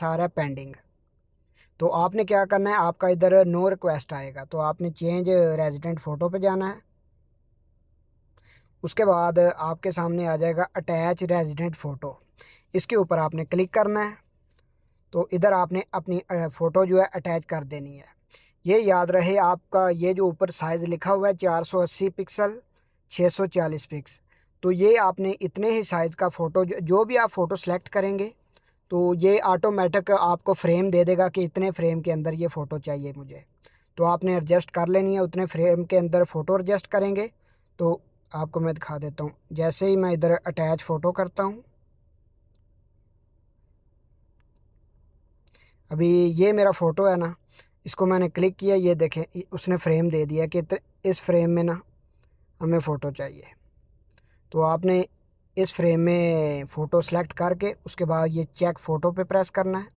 सारा पेंडिंग। तो आपने क्या करना है, आपका इधर नो रिक्वेस्ट आएगा, तो आपने चेंज रेजिडेंट फ़ोटो पे जाना है। उसके बाद आपके सामने आ जाएगा अटैच रेजिडेंट फ़ोटो, इसके ऊपर आपने क्लिक करना है। तो इधर आपने अपनी फ़ोटो जो है अटैच कर देनी है। ये याद रहे, आपका ये जो ऊपर साइज़ लिखा हुआ है 480 पिक्सल 640 पिक्स, तो ये आपने इतने ही साइज़ का फ़ोटो जो भी आप फ़ोटो सेलेक्ट करेंगे तो ये ऑटोमेटिक आपको फ्रेम दे देगा कि इतने फ्रेम के अंदर ये फ़ोटो चाहिए मुझे। तो आपने एडजस्ट कर लेनी है, उतने फ्रेम के अंदर फ़ोटो एडजस्ट करेंगे। तो आपको मैं दिखा देता हूँ, जैसे ही मैं इधर अटैच फ़ोटो करता हूँ, अभी ये मेरा फ़ोटो है ना, इसको मैंने क्लिक किया, ये देखें उसने फ्रेम दे दिया कि इस फ्रेम में ना हमें फ़ोटो चाहिए। तो आपने इस फ्रेम में फ़ोटो सेलेक्ट करके उसके बाद ये चेक फ़ोटो पे प्रेस करना है।